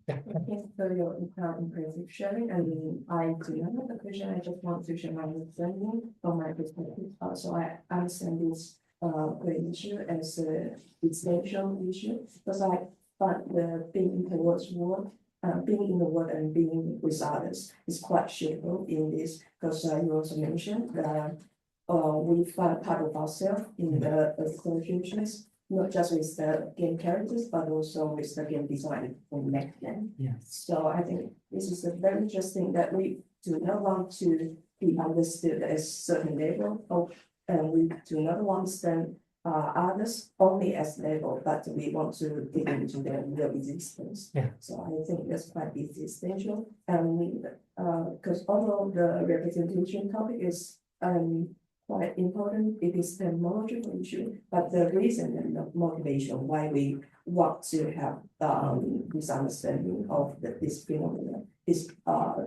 Yeah.
Thanks for your impressive sharing. And I do have a question. I just want to share my understanding from my perspective. So I understand this the issue as a essential issue, because I find the being in the world, being in the world and being with others is quite suitable in this, because you also mentioned that we find part of ourselves in the futures, not just with the game characters, but also with the game design and make them.
Yes.
So I think this is a very interesting that we do not want to be understood as certain level of, and we do not want to understand others only as level, but we want to dig into their real existence.
Yeah.
So I think that's quite essential. And because although the representation topic is quite important, it is the technological issue, but the reason and the motivation why we want to have this understanding of this phenomenon is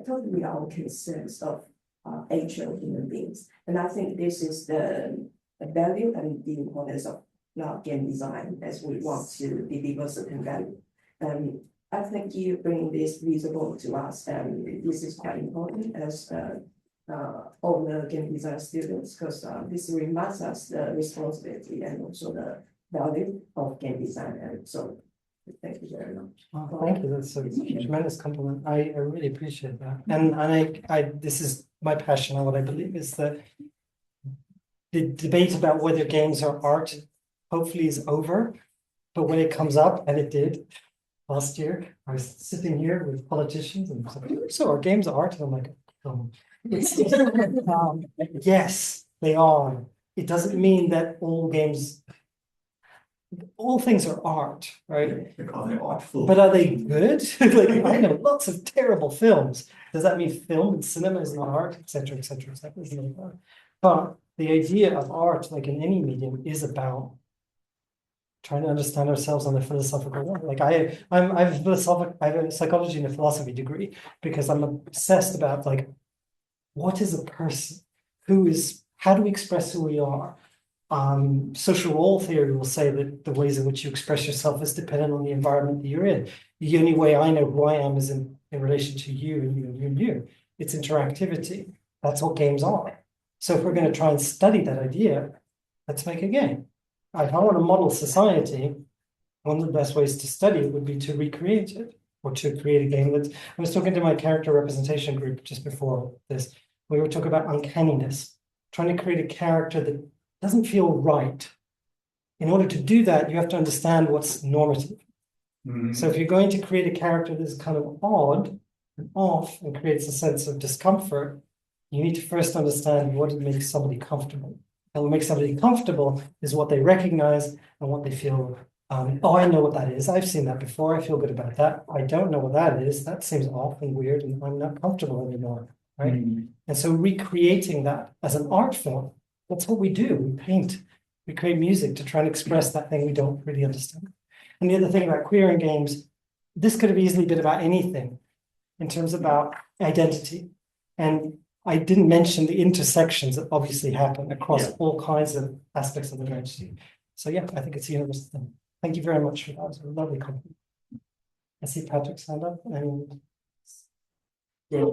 totally our concerns of actual human beings. And I think this is the value and the importance of game design as we want to deliver certain value. I think you bring this visible to us, and this is quite important as all the game design students, because this reminds us the responsibility and also the value of game design. And so thank you very much.
Oh, thank you. That's a tremendous compliment. I really appreciate that. And I this is my passion and what I believe is that the debate about whether games are art hopefully is over. But when it comes up, and it did last year, I was sitting here with politicians and so are games art? And I'm like, yes, they are. It doesn't mean that all things are art, right?
Are they artful?
But are they good? Like I know lots of terrible films. Does that mean film and cinema is not art, etc., etc., etc.? But the idea of art, like in any medium, is about trying to understand ourselves on a philosophical level. Like I have a psychology and a philosophy degree because I'm obsessed about like what is a person? How do we express who we are? Social role theory will say that the ways in which you express yourself is dependent on the environment that you're in. The only way I know who I am is in relation to you and you and you and you. It's interactivity. That's what games are. So if we're going to try and study that idea, let's make a game. If I want to model society, one of the best ways to study it would be to recreate it or to create a game that I was talking to my character representation group just before this. We were talking about uncanniness, trying to create a character that doesn't feel right. In order to do that, you have to understand what's normative. So if you're going to create a character that's kind of odd and off and creates a sense of discomfort, you need to first understand what makes somebody comfortable. And what makes somebody comfortable is what they recognize and what they feel. Oh, I know what that is. I've seen that before. I feel good about that. I don't know what that is. That seems off and weird, and I'm not comfortable anymore. Right. And so recreating that as an art form, that's what we do. We paint, we create music to try and express that thing we don't really understand. And the other thing about queer in games, this could have easily been about anything in terms about identity. And I didn't mention the intersections that obviously happen across all kinds of aspects of identity. So yeah, I think it's a universal thing. Thank you very much for that. It was a lovely compliment. I see Patrick stand up and
No,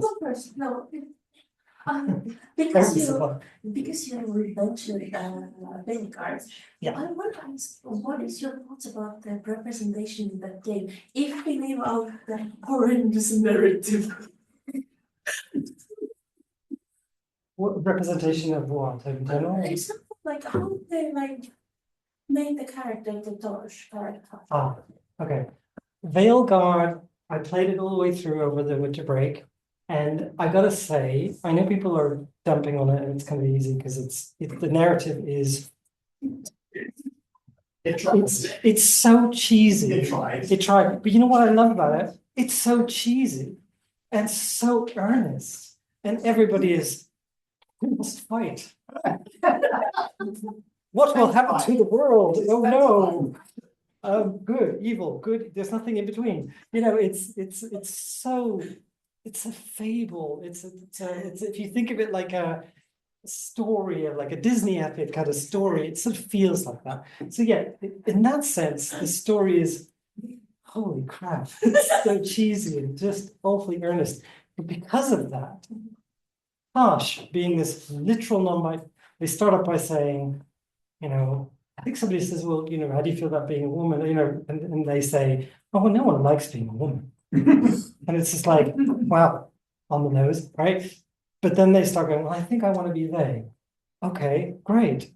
because you mentioned playing cards.
Yeah.
I want to ask, what is your thoughts about the representation in that game? If we leave out the horrendous narrative.
what representation of what? In general?
It's something like how they made the character the Dodge character.
Ah, okay. Veilguard, I played it all the way through over the winter break. And I gotta say, I know people are dumping on it and it's kind of easy because the narrative is it's so cheesy.
It tried.
It tried. But you know what I love about it? It's so cheesy and so earnest. And everybody is, we must fight. What will happen to the world? Oh no. Good, evil, good. There's nothing in between. You know, it's so. It's a fable. It's if you think of it like a story of like a Disney epic kind of story, it sort of feels like that. So yeah, in that sense, the story is holy crap. It's so cheesy and just awfully earnest. But because of that, Hush being this literal non-binary, they start off by saying, I think somebody says, well, how do you feel about being a woman? And they say, oh, well, no one likes being a woman. And it's just like, wow, on the nose, right? But then they start going, well, I think I want to be they. Okay, great.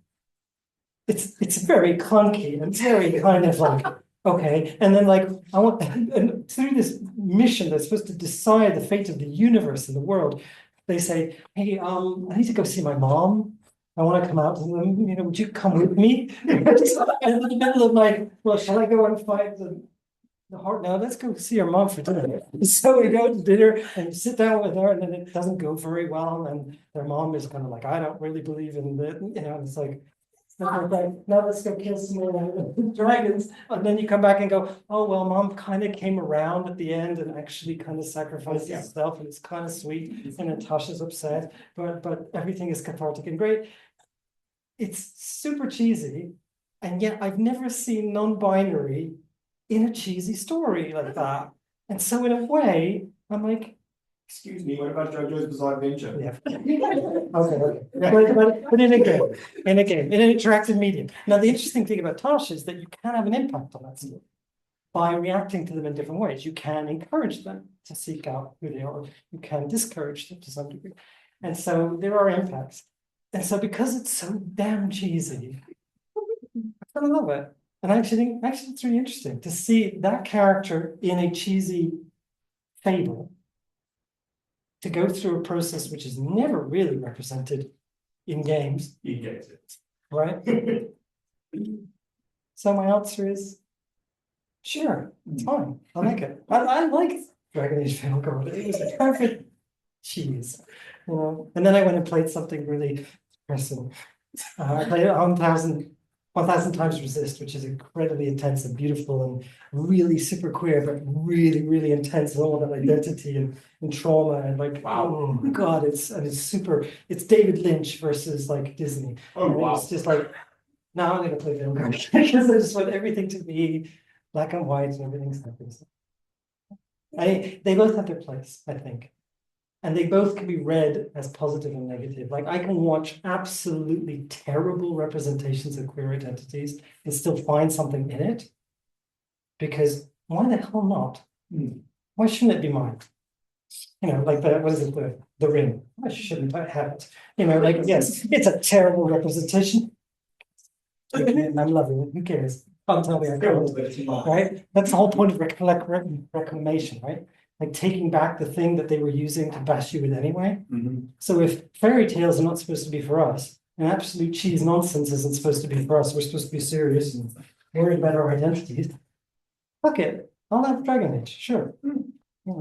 It's very clunky and very kind of like, okay. And then like, and through this mission that's supposed to decide the fate of the universe and the world, they say, hey, I need to go see my mom. I want to come out to them, would you come with me? And in the middle of like, well, shall I go and fight the heart? No, let's go see your mom for dinner. So we go to dinner and sit down with her, and then it doesn't go very well. And their mom is kind of like, I don't really believe in the, it's like, now let's go kill some more dragons. And then you come back and go, oh, well, mom kind of came around at the end and actually kind of sacrificed herself, and it's kind of sweet. And Natasha's upset, but everything is cathartic and great. It's super cheesy, and yet I've never seen non-binary in a cheesy story like that. And so in a way, I'm like,
Excuse me, what about JoJo's Bizarre Adventure?
yeah. Okay. But in a game, in an interactive medium. Now, the interesting thing about Tosh is that you can have an impact on that stuff by reacting to them in different ways. You can encourage them to seek out who they are. You can discourage them to some degree. And so there are impacts. And so because it's so damn cheesy, I kind of love it. And I actually think it's really interesting to see that character in a cheesy fable to go through a process which is never really represented in games.
You get it.
Right? So my answer is, sure, it's fine. I like it. I like Dragon Age Final Card. It was a perfect cheese. And then I went and played something really depressing. I played 1,000 times Resist, which is incredibly intense and beautiful and really super queer, but really, really intense, all that identity and trauma and like, wow, oh God, it's super, it's David Lynch versus like Disney.
Oh,
and
wow.
It's just like, now I'm gonna play film cards because I just want everything to be black and white and everything's happy. They both have their place, I think. And they both can be read as positive and negative. Like I can watch absolutely terrible representations of queer identities and still find something in it. Because why the hell not? Why shouldn't it be mine? Like what is it, the ring? Why shouldn't I have it? Like, yes, it's a terrible representation. And I'm loving it. Who cares? Can't tell me I can't, right? That's the whole point of reclamation, right? Like taking back the thing that they were using to bash you with anyway. So if fairy tales are not supposed to be for us, and absolute cheese nonsense isn't supposed to be for us, we're supposed to be serious and worried about our identities. Fuck it, I'll have Dragon Age, sure.
Yeah,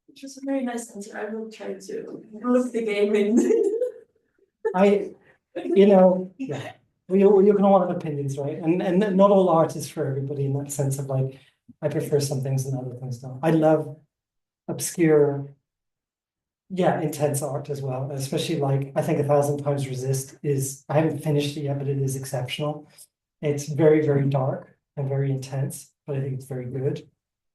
which was a very nice answer. I will try to look the game in.
Yeah. You can all have opinions, right? And not all art is for everybody in that sense of like, I prefer some things and other things don't. I love obscure, intense art as well, especially like, I think 1,000 Times Resist is, I haven't finished it yet, but it is exceptional. It's very, very dark and very intense, but I think it's very good.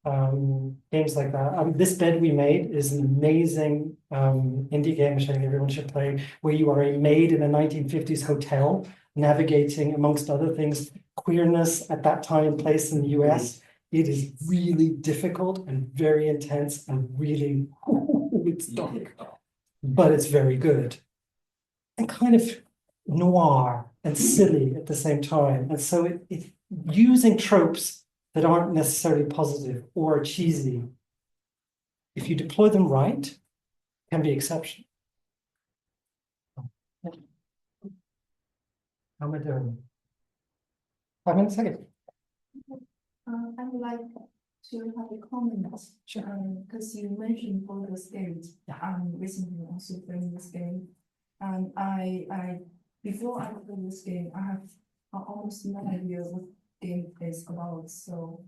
Games like that. This Bed We Made is an amazing indie game, which I think everyone should play, where you are a maid in a 1950s hotel, navigating, amongst other things, queerness at that time and place in the US. It is really difficult and very intense and really, it's dark, but it's very good. And kind of noir and silly at the same time. And so it using tropes that aren't necessarily positive or cheesy, if you deploy them right, can be exceptional. How am I doing? 5 minutes, second.
I would like to have a comment, because you mentioned Baldur's Gate. Recently also playing this game, and I before I play this game, I have almost no idea what game is about. So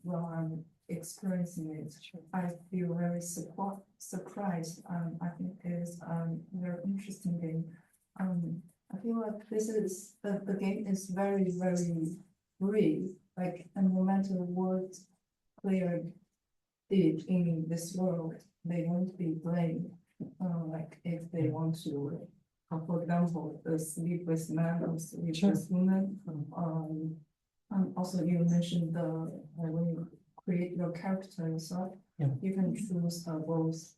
while I'm experiencing it, I feel very surprised. I think it is a very interesting game. I feel like this is the game is very, very free. Like, and no matter what player did in this world, they won't be blamed. Like if they want to
For example, the sleepless man or sleepless woman. And also you mentioned when you create your character yourself, you can choose both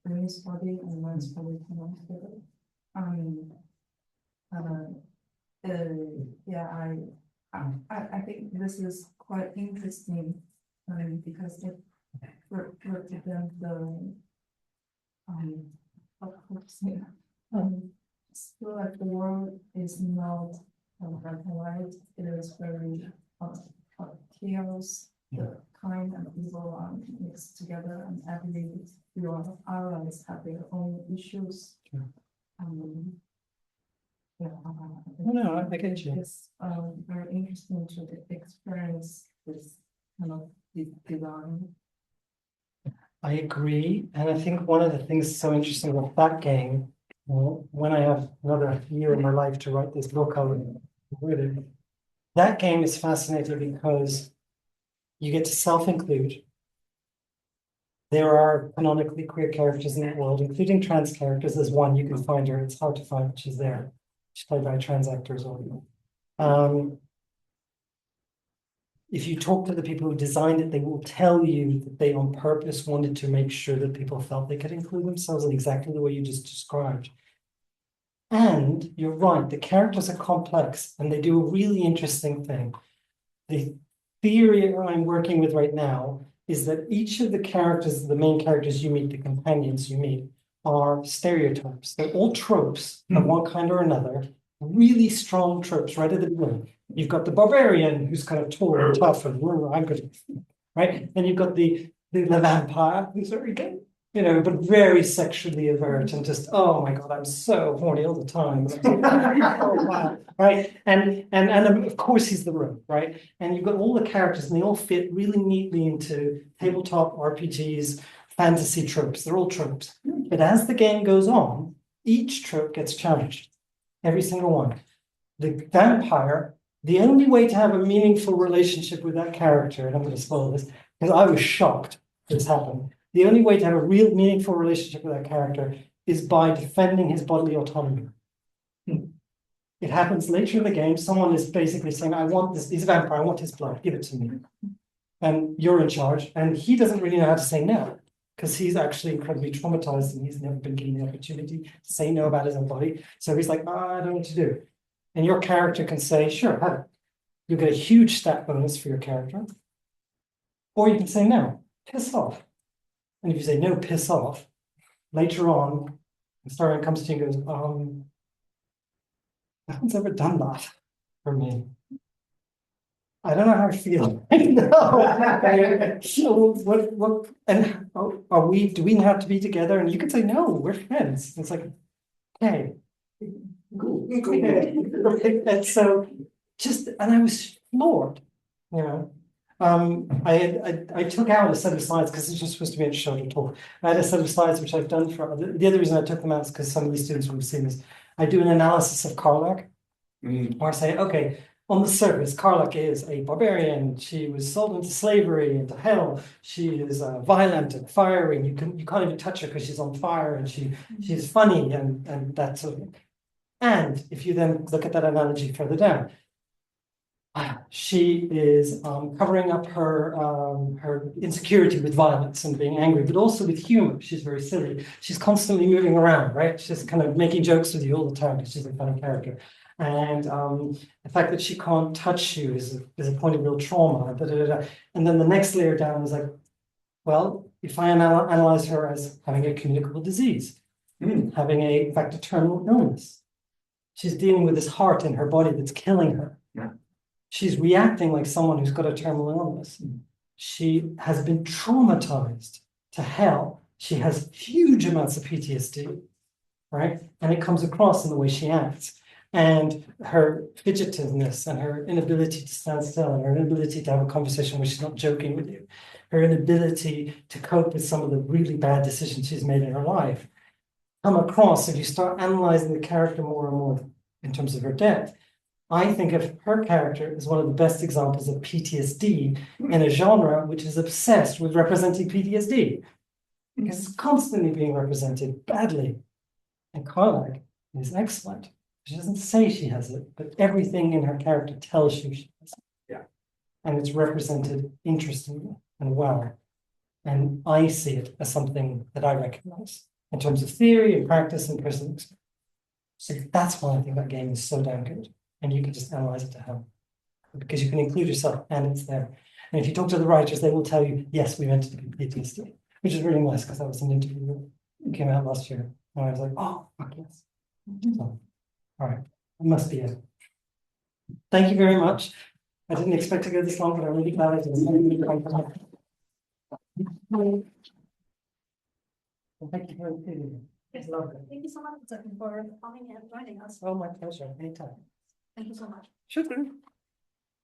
women's body and men's body together. I think this is quite interesting because it represents the still like the world is not black and white. It is very chaos. The kind and evil are mixed together, and every your allies have their own issues.
No, I get you.
It's very interesting to experience this kind of design.
I agree, and I think one of the things so interesting about that game, when I have another year in my life to write this book, I'll read it. That game is fascinating because you get to self-include. There are canonically queer characters in that world, including trans characters. There's one, you can find her, it's hard to find, but she's there. She's played by a trans actor as well. If you talk to the people who designed it, they will tell you that they on purpose wanted to make sure that people felt they could include themselves in exactly the way you just described. And you're right, the characters are complex and they do a really interesting thing. The theory I'm working with right now is that each of the characters, the main characters you meet, the companions you meet, are stereotypes. They're all tropes of one kind or another, really strong tropes right at the beginning. You've got the barbarian who's kind of tall and tough and I'm good, right? And you've got the vampire who's very good, but very sexually avert and just, oh my God, I'm so horny all the time. Oh, wow. Right? And of course he's the rogue, right? And you've got all the characters and they all fit really neatly into tabletop RPGs, fantasy tropes. They're all tropes. But as the game goes on, each trope gets challenged. Every single one. The vampire, the only way to have a meaningful relationship with that character, and I'm going to spoil this, because I was shocked this happened. The only way to have a real meaningful relationship with that character is by defending his bodily autonomy. It happens later in the game. Someone is basically saying, I want this, he's a vampire, I want his blood, give it to me. And you're in charge. And he doesn't really know how to say no, because he's actually incredibly traumatized and he's never been given the opportunity to say no about his own body. So he's like, I don't know what to do. And your character can say, sure, have it. You get a huge stat bonus for your character. Or you can say no, piss off. And if you say no, piss off, later on, the story comes to you and goes, no one's ever done that for me. I don't know how I feel. No. So what and do we have to be together? And you can say, no, we're friends. It's like, okay. Cool. And so and I was floored, I took out a set of slides because it's just supposed to be a shorter talk. I had a set of slides which I've done for the other reason I took them out is because some of these students would have seen this. I do an analysis of Karlach, where I say, okay, on the surface, Karlach is a barbarian. She was sold into slavery, into hell. She is violent and fiery. You can't even touch her because she's on fire, and she's funny and that sort of thing. And if you then look at that analogy further down, she is covering up her insecurity with violence and being angry, but also with humor. She's very silly. She's constantly moving around, right? She's kind of making jokes with you all the time because she's a funny character. And the fact that she can't touch you is a point of real trauma. And then the next layer down is like, well, if I analyze her as having a communicable disease, having in fact, a terminal illness, she's dealing with this heart in her body that's killing her. Yeah. She's reacting like someone who's got a terminal illness. She has been traumatized to hell. She has huge amounts of PTSD, right? And it comes across in the way she acts. And her fidgetiveness and her inability to stand still and her inability to have a conversation where she's not joking with you, her inability to cope with some of the really bad decisions she's made in her life come across if you start analyzing the character more and more in terms of her depth. I think of her character as one of the best examples of PTSD in a genre which is obsessed with representing PTSD because it's constantly being represented badly. And Karlach is excellent. She doesn't say she has it, but everything in her character tells you she has it.
Yeah.
And it's represented interestingly and well. And I see it as something that I recognize in terms of theory and practice and personal experience. So that's why I think that game is so damn good. And you can just analyze it to hell. Because you can include yourself and it's there. And if you talk to the writers, they will tell you, yes, we meant it to be PTSD, which is really nice because that was an interview that came out last year. And I was like, oh, fuck yes. So, all right, that must be it. Thank you very much. I didn't expect to go this long, but I'm really glad I did. Thank you for including me. It's lovely.
Thank you so much, Josephine, for coming and joining us.
Oh, my pleasure. Anytime.
Thank you so much.
Shukran.